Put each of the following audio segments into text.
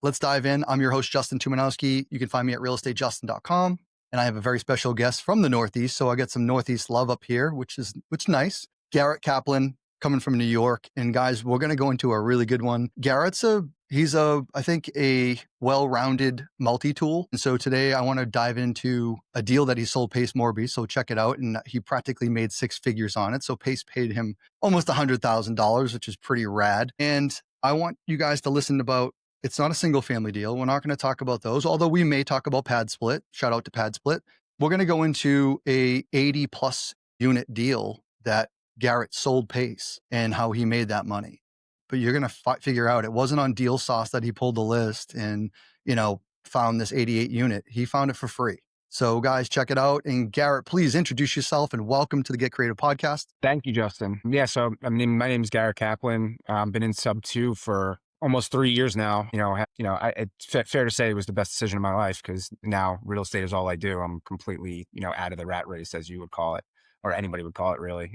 Let's dive in. I'm your host, Justin Tumanowski. You can find me at realestatejustin.com. And I have a very special guest from the Northeast. So I get some Northeast love up here, which is nice. Garrett Caplin coming from New York. And guys, we're going to go into a really good one. Garrett's I think a well-rounded multi-tool. And so today I want to dive into a deal that he sold Pace Morby. So check it out. And he practically made 6 figures on it. So Pace paid him almost $100,000, which is pretty rad. And I want you guys to listen about, it's not a single family deal. We're not going to talk about those, although we may talk about PadSplit. Shout out to PadSplit. We're going to go into a 80 plus unit deal that Garrett sold Pace and how he made that money. But you're going to figure out it wasn't on Deal Sauce that he pulled the list and, found this 88 unit. He found it for free. So guys, check it out. And Garrett, please introduce yourself and welcome to the Get Creative podcast. Thank you, Justin. Yeah. So my name is Garrett Caplin. I've been in SubTo for almost 3 years now. It's fair to say it was the best decision of my life because now real estate is all I do. I'm completely, out of the rat race, as you would call it, or anybody would call it, really.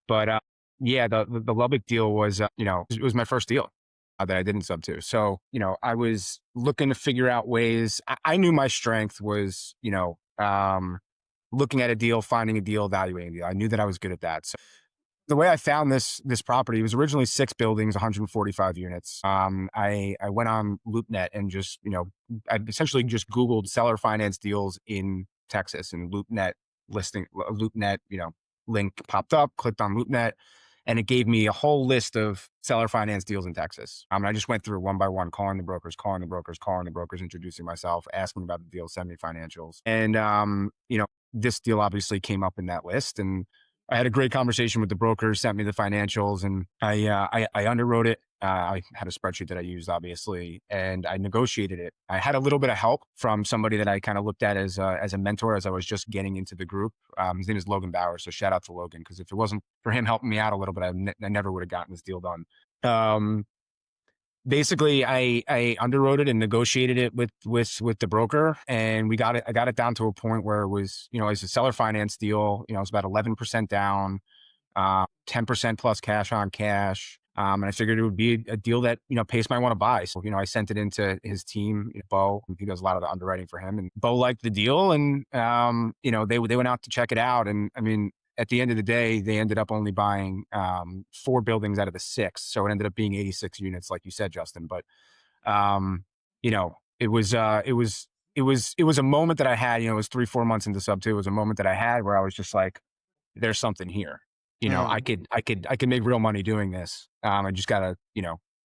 But the Lubbock deal was, it was my first deal that I did in SubTo. So, I was looking to figure out ways. I knew my strength was, looking at a deal, finding a deal, evaluating a deal. I knew that I was good at that. So the way I found this property, it was originally 6 buildings, 145 units. I went on LoopNet and just, I essentially just Googled seller finance deals in Texas, and LoopNet link popped up, clicked on LoopNet, and it gave me a whole list of seller finance deals in Texas. I just went through one by one, calling the brokers, introducing myself, asking about the deal, send me financials. And, this deal obviously came up in that list, and I had a great conversation with the broker, sent me the financials, and I underwrote it. I had a spreadsheet that I used, obviously, and I negotiated it. I had a little bit of help from somebody that I kind of looked at as a mentor as I was just getting into the group. His name is Logan Bauer, so shout out to Logan, because if it wasn't for him helping me out a little bit, I never would have gotten this deal done. Basically, I underwrote it and negotiated it with the broker, and I got it down to a point where it was, it's a seller finance deal. It was about 11% down, 10% plus cash on cash. And I figured it would be a deal that, Pace might want to buy. So, I sent it into his team, Bo. He does a lot of the underwriting for him, and Bo liked the deal, and they went out to check it out. And at the end of the day, they ended up only buying 4 buildings out of the 6. So it ended up being 86 units, like you said, Justin. But, it was a moment that I had, it was 3-4 months into SubTo. It was a moment that I had where I was just like, there's something here. I could make real money doing this. I just gotta,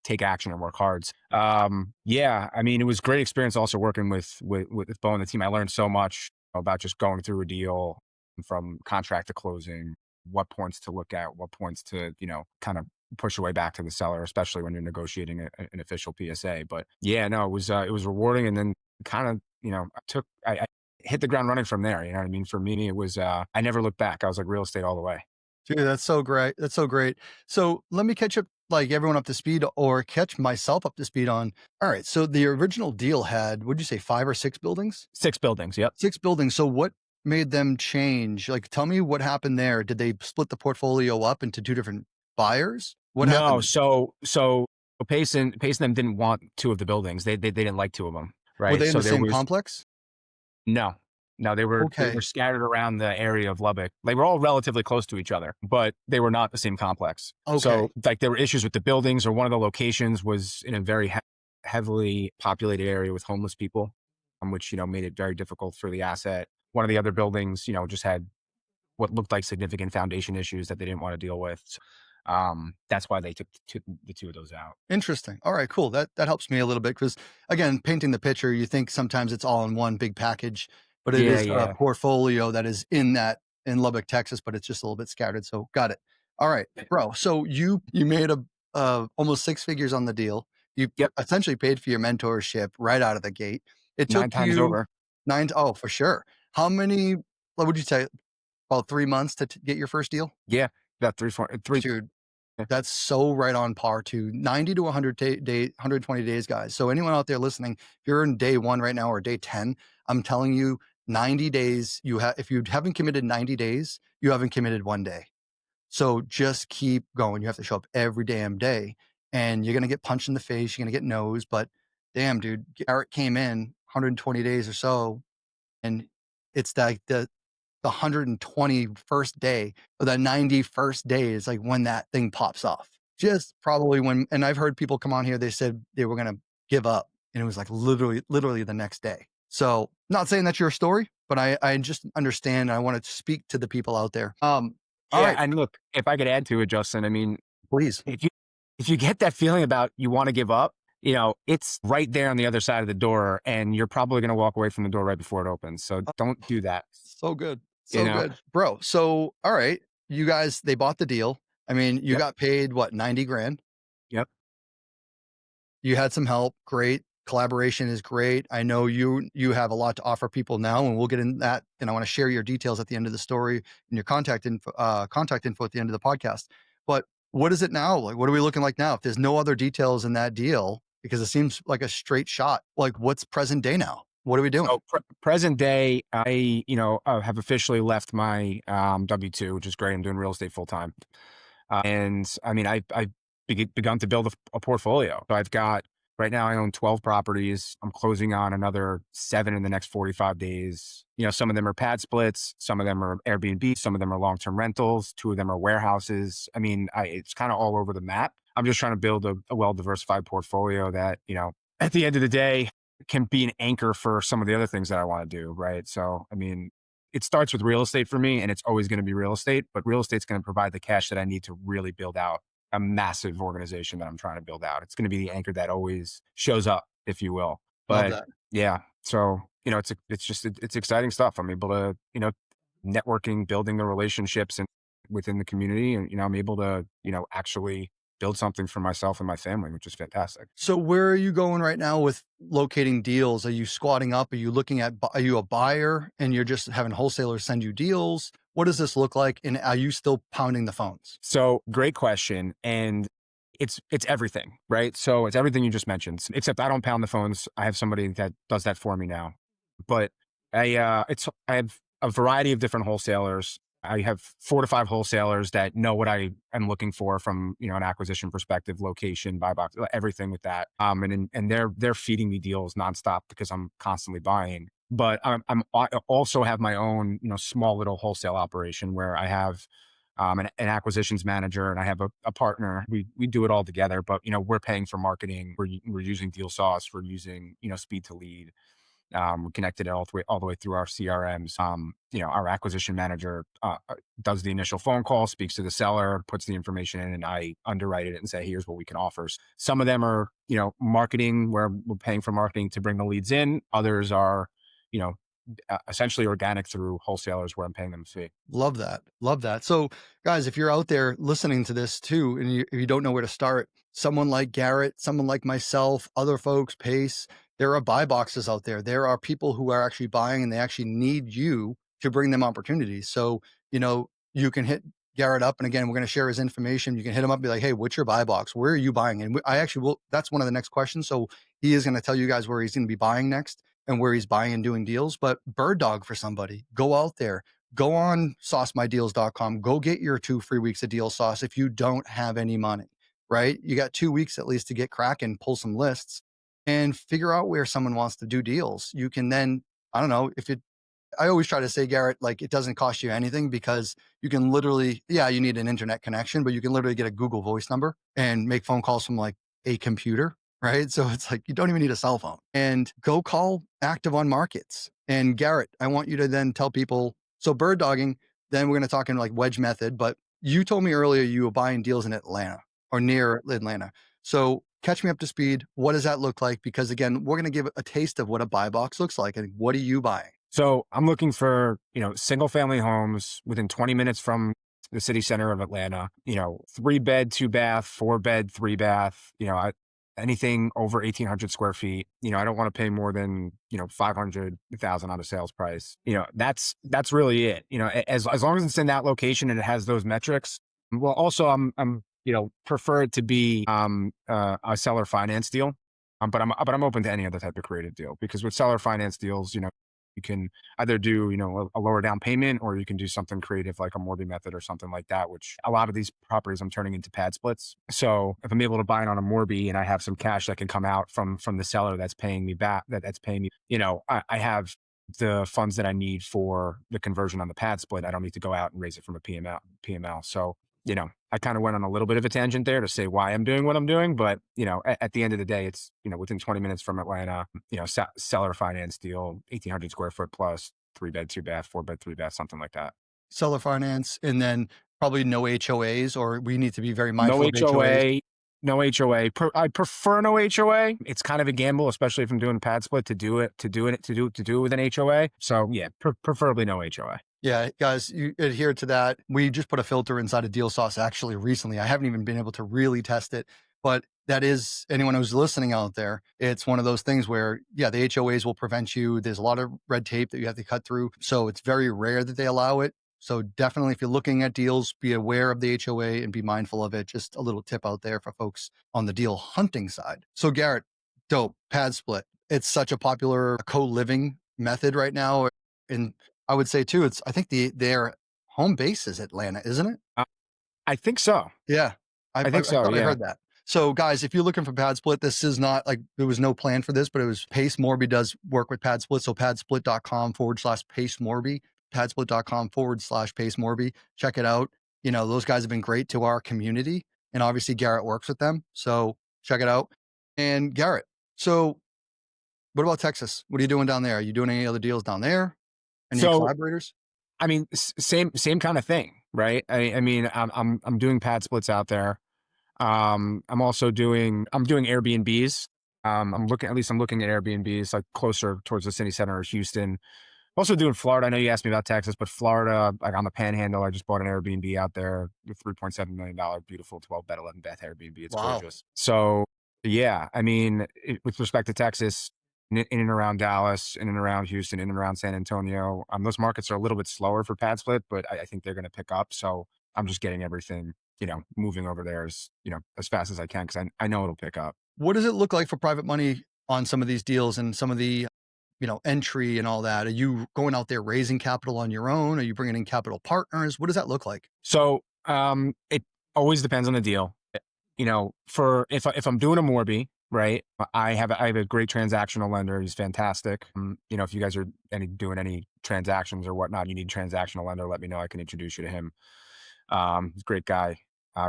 take action and work hard. It was a great experience also working with Bo and the team. I learned so much about just going through a deal from contract to closing, what points to look at, what points to, kind of push your way back to the seller, especially when you're negotiating an official PSA. But yeah, no, it was rewarding. And then kind of, I hit the ground running from there. You know what I mean? For me, it was, I never looked back. I was like real estate all the way. Dude, that's so great. That's so great. So let me catch up, like everyone up to speed, or catch myself up to speed on. All right. So the original deal had, what'd you say, 5 or 6 buildings? 6 buildings. Yep. 6 buildings. So what made them change? Like, tell me what happened there. Did they split the portfolio up into 2 different buyers? What happened? So Pace and them didn't want 2 of the buildings. They didn't like 2 of them. Right. Were they in the same complex? No, they were scattered around the area of Lubbock. They were all relatively close to each other, but they were not the same complex. Okay. So like there were issues with the buildings, or one of the locations was in a very heavily populated area with homeless people, which, made it very difficult for the asset. One of the other buildings, just had what looked like significant foundation issues that they didn't want to deal with. So, that's why they took the 2 of those out. Interesting. All right, cool. That helps me a little bit, because again, painting the picture, you think sometimes it's all in one big package, but it is a portfolio that is in Lubbock, Texas, but it's just a little bit scattered. So got it. All right, bro. So you made almost 6 figures on the deal. You essentially paid for your mentorship right out of the gate. It took 9 times over. 9. Oh, for sure. How many? What would you say? About 3 months to get your first deal? Yeah, about 3. Dude, that's so right on par to 90 to 120 days, guys. So anyone out there listening, if you're in day 1 right now or day 10, I'm telling you, 90 days, if you haven't committed 90 days, you haven't committed 1 day. So just keep going. You have to show up every damn day, and you're going to get punched in the face. You're going to get no's, but damn, dude, Garrett came in 120 days or so, and it's like the 121st day or the 91st day is like when that thing pops off. Just probably when, and I've heard people come on here, they said they were going to give up, and it was like literally the next day. So not saying that's your story, but I just understand. I want to speak to the people out there. All Yeah, right, and look, if I could add to it, Justin, I mean, please. if you get that feeling about you want to give up, it's right there on the other side of the door, and you're probably going to walk away from the door right before it opens. So don't do that. So good. You So know. good. Bro, so all right, you guys, they bought the deal. I mean, you Yep. got paid what, 90 grand? Yep. You had some help. Great. Collaboration is great. I know you have a lot to offer people now, and we'll get in that. And I want to share your details at the end of the story and your contact info at the end of the podcast. But what is it now? Like, what are we looking like now? If there's no other details in that deal, because it seems like a straight shot, like what's present day now? What are we doing? So present day, I have officially left my W-2, which is great. I'm doing real estate full time, and I mean I've begun to build a portfolio. So I've got right now I own 12 properties. I'm closing on another 7 in the next 45 days. Some of them are pad splits, some of them are Airbnb, some of them are long-term rentals, 2 of them are warehouses. I mean, it's kind of all over the map. I'm just trying to build a well-diversified portfolio that, at the end of the day, can be an anchor for some of the other things that I want to do. Right. So, I mean, it starts with real estate for me, and it's always going to be real estate, but real estate's going to provide the cash that I need to really build out a massive organization that I'm trying to build out. It's going to be the anchor that always shows up, if you will. Love But that. yeah, so, it's exciting stuff. I'm able to, networking, building the relationships and within the community. And, I'm able to, actually build something for myself and my family, which is fantastic. So where are you going right now with locating deals? Are you squatting up? Are you looking at, are you a buyer and you're just having wholesalers send you deals? What does this look like? And are you still pounding the phones? So great question. And it's everything, right? So it's everything you just mentioned, except I don't pound the phones. I have somebody that does that for me now. But I have a variety of different wholesalers. I have 4 to 5 wholesalers that know what I am looking for from, an acquisition perspective, location, buy box, everything with that. And they're feeding me deals nonstop because I'm constantly buying. But I also have my own, small little wholesale operation where I have an acquisitions manager, and I have a partner. We do it all together, but we're paying for marketing. We're using Deal Sauce. We're using Speed to Lead. We're connected all the way through our CRMs. Our acquisition manager does the initial phone call, speaks to the seller, puts the information in, and I underwrite it and say, here's what we can offer. Some of them are marketing, where we're paying for marketing to bring the leads in. Others are you know essentially organic through wholesalers where I'm paying them a fee. Love that. Love that. So, guys, if you're out there listening to this too, and if you don't know where to start, someone like Garrett, someone like myself, other folks, Pace, there are buy boxes out there. There are people who are actually buying and they actually need you to bring them opportunities. So, you can hit Garrett up. And again, we're going to share his information. You can hit him up and be like, hey, what's your buy box? Where are you buying? And I actually will, that's one of the next questions. So he is going to tell you guys where he's going to be buying next and where he's buying and doing deals. But bird dog for somebody, go out there. Go on saucemydeals.com. Go get your 2 free weeks of deal sauce if you don't have any money, right? You got 2 weeks at least to get cracking, pull some lists, and figure out where someone wants to do deals. You can then, I don't know, I always try to say, Garrett, like it doesn't cost you anything because you can literally, yeah, you need an internet connection, but you can literally get a Google Voice number and make phone calls from like a computer, right? So it's like you don't even need a cell phone. And go call active on markets. And Garrett, I want you to then tell people, so bird dogging, then we're going to talk in like wedge method, but you told me earlier you were buying deals in Atlanta or near Atlanta. So catch me up to speed. What does that look like? Because again, we're going to give a taste of what a buy box looks like. And what are you buying? So I'm looking for, single family homes within 20 minutes from the city center of Atlanta, 3-bed, 2-bath, 4-bed, 3-bath, anything over 1,800 square feet. I don't want to pay more than, 500,000 on a sales price. That's really it. As long as it's in that location and it has those metrics. Well, also I'm prefer it to be a seller finance deal. But I'm open to any other type of creative deal, because with seller finance deals, You can either do, a lower down payment, or you can do something creative like a Morby method or something like that, which a lot of these properties I'm turning into pad splits. So if I'm able to buy it on a Morby and I have some cash that can come out from the seller that's paying me back, that's paying me, I have the funds that I need for the conversion on the pad split. I don't need to go out and raise it from a PML. So, I kind of went on a little bit of a tangent there to say why I'm doing what I'm doing. But, at the end of the day, it's, within 20 minutes from Atlanta, seller finance deal, 1,800 square foot plus, 3-bed, 2-bath, 4-bed, 3-bath, something like that. Seller finance, and then probably no HOAs, or we need to be very No mindful of HOAs. HOA, no HOA. I prefer no HOA. It's kind of a gamble, especially if I'm doing a pad split, to do it with an HOA. So yeah, preferably no HOA. Yeah, guys, you adhere to that. We just put a filter inside of Deal Sauce actually recently. I haven't even been able to really test it, but that is anyone who's listening out there. It's one of those things where, yeah, the HOAs will prevent you. There's a lot of red tape that you have to cut through. So it's very rare that they allow it. So definitely, if you're looking at deals, be aware of the HOA and be mindful of it. Just a little tip out there for folks on the deal hunting side. So Garrett, dope, pad split. It's such a popular co-living method right now. And I would say too, I think their home base is Atlanta, isn't it? I think so. Yeah. I think I so. thought I Yeah. heard that. So guys, if you're looking for PadSplit, this is not like there was no plan for this, but it was Pace Morby does work with PadSplit. So padsplit.com/Pace Morby, padsplit.com/Pace Morby. Check it out. Those guys have been great to our community, and obviously Garrett works with them. So check it out. And Garrett, so what about Texas? What are you doing down there? Are you doing any other deals down there? Any So, collaborators? I mean, same kind of thing, right? I mean, I'm doing pad splits out there. I'm doing Airbnbs. I'm looking at Airbnbs like closer towards the city center of Houston. Also doing Florida. I know you asked me about Texas, but Florida, like on the Panhandle, I just bought an Airbnb out there, the $3.7 million, beautiful 12-bed, 11-bath Airbnb. It's Wow. gorgeous. So yeah, I mean, with respect to Texas, in and around Dallas, in and around Houston, in and around San Antonio, those markets are a little bit slower for pad split, but I think they're going to pick up. So I'm just getting everything, moving over there as fast as I can, because I know it'll pick up. What does it look like for private money on some of these deals and some of the, entry and all that? Are you going out there raising capital on your own? Are you bringing in capital partners? What does that look like? So it always depends on the deal. For if I'm doing a Morby, right? I have a great transactional lender. He's fantastic. If you guys are doing any transactions or whatnot, you need a transactional lender, let me know. I can introduce you to him. He's a great guy.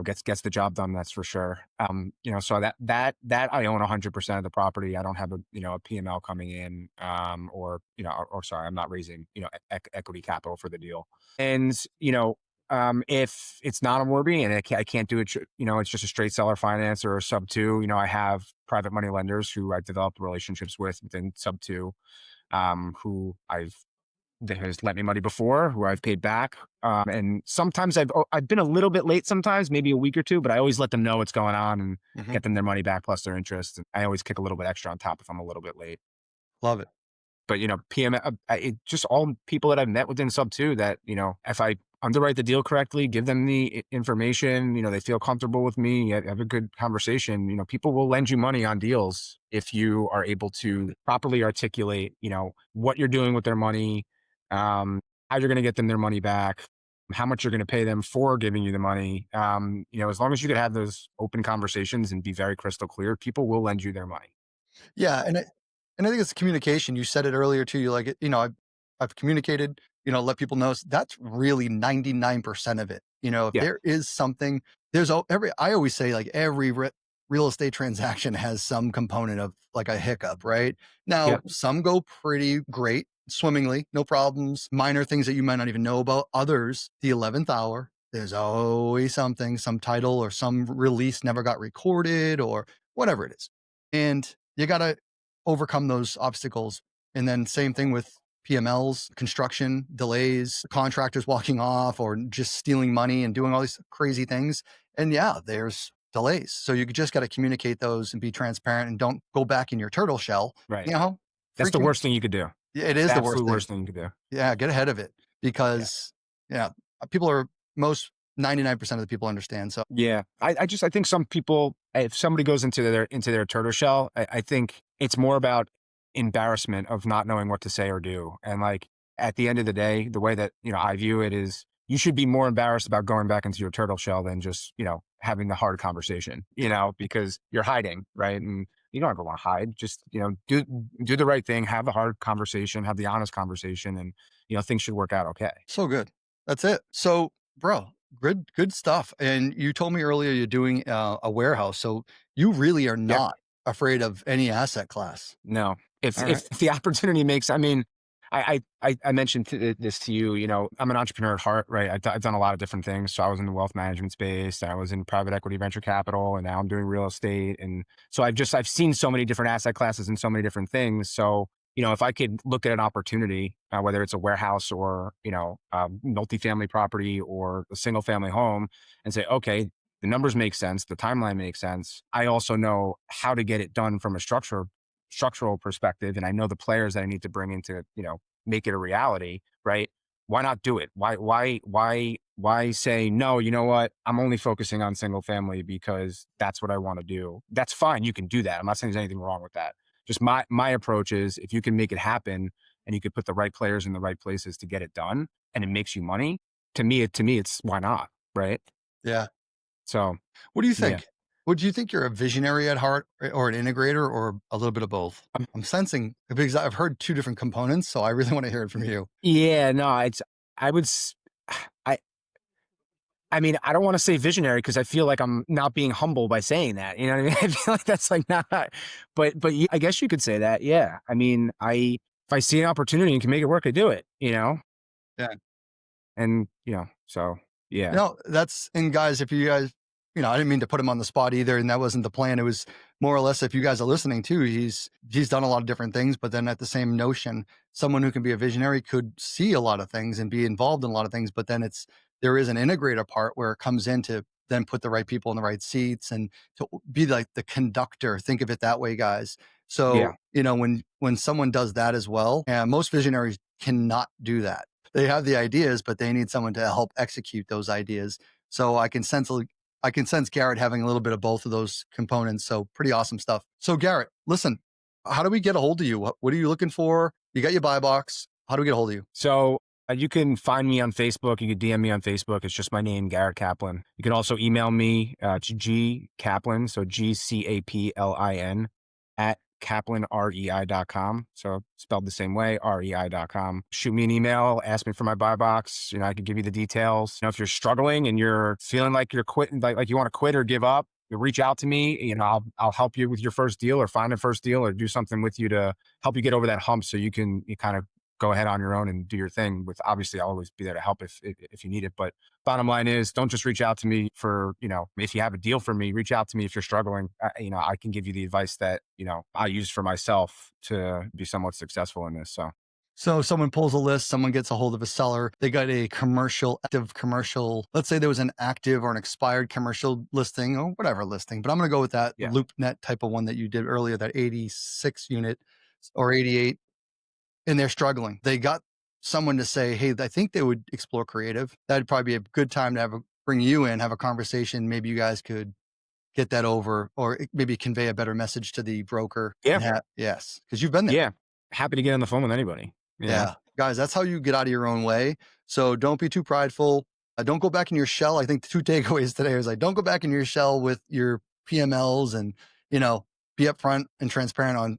Gets the job done. That's for sure. So that I own 100% of the property. I don't have a PML coming in, or sorry, I'm not raising, equity capital for the deal. And, if it's not a Morby and I can't do it, it's just a straight seller finance or a SubTo, I have private money lenders who I've developed relationships with within SubTo, who that has lent me money before, who I've paid back. And sometimes I've been a little bit late sometimes, maybe a week or two, but I always let them know what's going on and get them their money back plus their interest. And I always kick a little bit extra on top if I'm a little bit late. Love it. But, just all people that I've met within SubTo that, if I underwrite the deal correctly, give them the information, they feel comfortable with me, have a good conversation, people will lend you money on deals if you are able to properly articulate, what you're doing with their money, how you're going to get them their money back, how much you're going to pay them for giving you the money. As long as you could have those open conversations and be very crystal clear, people will lend you their money. Yeah. And I think it's communication. You said it earlier too. You're like, I've communicated, let people know. That's really 99% of it. If Yeah. there is something, I always say like every real estate transaction has some component of like a hiccup, right? Now, Yeah. some go pretty great, swimmingly, no problems, minor things that you might not even know about. Others, the 11th hour, there's always something, some title or some release never got recorded or whatever it is. And you got to overcome those obstacles. And then same thing with PMLs, construction delays, contractors walking off or just stealing money and doing all these crazy things. And yeah, there's delays. So you just got to communicate those and be transparent and don't go back in your turtle shell. Right. That's the Freaking, worst thing you could do. it is the Absolute worst thing. you could do. Yeah, get ahead of it because people are 99% of the people understand. So Yeah, I think some people, if somebody goes into their turtle shell, I think it's more about embarrassment of not knowing what to say or do. And like at the end of the day, the way that, I view it is you should be more embarrassed about going back into your turtle shell than just, having the hard conversation, because you're hiding, right? And you don't ever want to hide. Just, do the right thing, have the hard conversation, have the honest conversation, and things should work out okay. So good. That's it. So, bro, good stuff. And you told me earlier you're doing a warehouse, so you really are Yeah. not afraid of any asset class. No, if All right. if the opportunity makes, I mean, I mentioned this to you. I'm an entrepreneur at heart, right? I've done a lot of different things. So I was in the wealth management space, and I was in private equity, venture capital, and now I'm doing real estate. And so I've seen so many different asset classes and so many different things. So if I could look at an opportunity, whether it's a warehouse or multifamily property or a single family home, and say, okay, the numbers make sense, the timeline makes sense. I also know how to get it done from a structural perspective, and I know the players that I need to bring in to make it a reality, right? Why not do it? Why say no? You know what? I'm only focusing on single family because that's what I want to do. That's fine. You can do that. I'm not saying there's anything wrong with that. Just my approach is if you can make it happen and you could put the right players in the right places to get it done, and it makes you money. To me, it's why not, right? Yeah. So What do you yeah. think? Would you think you're a visionary at heart or an integrator or a little bit of both? I'm sensing because I've heard two different components, so I really want to hear it from you. Yeah, no, I would, I, I mean, I don't want to say visionary because I feel like I'm not being humble by saying that. You know what I mean? I feel like that's like not, but I guess you could say that. Yeah. I mean, if I see an opportunity and can make it work, I do it, Yeah. and, so yeah. No, and guys, if you guys, I didn't mean to put him on the spot either, and that wasn't the plan. It was more or less if you guys are listening too, he's done a lot of different things, but then at the same notion, someone who can be a visionary could see a lot of things and be involved in a lot of things, but then there is an integrator part where it comes in to then put the right people in the right seats and to be like the conductor. Think of it that way, guys. Yeah. So, when someone does that as well, and most visionaries cannot do that. They have the ideas, but they need someone to help execute those ideas. So I can sense Garrett having a little bit of both of those components. So pretty awesome stuff. So Garrett, listen, how do we get a hold of you? What are you looking for? You got your buy box. How do we get a hold of you? So you can find me on Facebook. You can DM me on Facebook. It's just my name, Garrett Caplin. You can also email me to gcaplin, so GCAPLIN at CaplinREI.com. So spelled the same way, REI.com. Shoot me an email, ask me for my buy box. I can give you the details. If you're struggling and you're feeling like you're quitting, like you want to quit or give up, you reach out to me. I'll help you with your first deal or find a first deal or do something with you to help you get over that hump so you kind of go ahead on your own and do your thing. With obviously I'll always be there to help if you need it. But bottom line is, don't just reach out to me for, if you have a deal for me, reach out to me if you're struggling. I can give you the advice that, I use for myself to be somewhat successful in this. So someone pulls a list, someone gets a hold of a seller, they got a active commercial. Let's say there was an active or an expired commercial listing or whatever listing, but I'm going to go with that LoopNet type of one that you did earlier, that 86 unit or 88. And they're struggling. They got someone to say, hey, I think they would explore creative. That'd probably be a good time to bring you in, have a conversation. Maybe you guys could get that over or maybe convey a better message to the broker. Yeah. Yes. Because you've been there. Yeah. Happy to get on the phone with anybody. Yeah. Guys, that's how you get out of your own way. So don't be too prideful. Don't go back in your shell. I think the two takeaways today is like, don't go back in your shell with your PMLs and, be upfront and transparent on,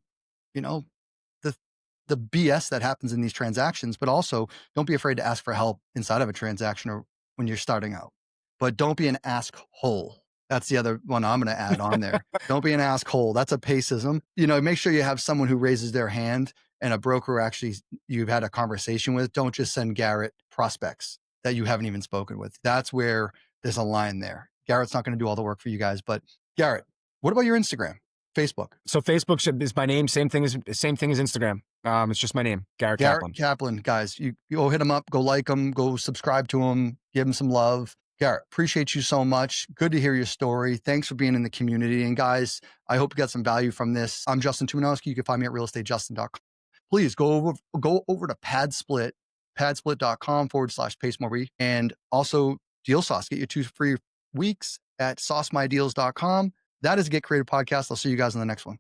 the BS that happens in these transactions, but also don't be afraid to ask for help inside of a transaction or when you're starting out. But don't be an ask hole. That's the other one I'm going to add on there. Don't be an ask hole. That's a paceism. Make sure you have someone who raises their hand and a broker actually you've had a conversation with. Don't just send Garrett prospects that you haven't even spoken with. That's where there's a line there. Garrett's not going to do all the work for you guys, but Garrett, what about your Instagram? Facebook. So Facebook is my name. Same thing as Instagram. It's just my name, Garrett Caplin. Caplin, guys, you go hit him up, go like him, go subscribe to him, give him some love. Garrett, appreciate you so much. Good to hear your story. Thanks for being in the community. And guys, I hope you got some value from this. I'm Justin Tumanowski. You can find me at realestatejustin.com. Please go over to PadSplit, padsplit.com/Pace Morby. And also Deal Sauce. Get your 2 free weeks at saucemydeals.com. That is Get Creative Podcast. I'll see you guys in the next one.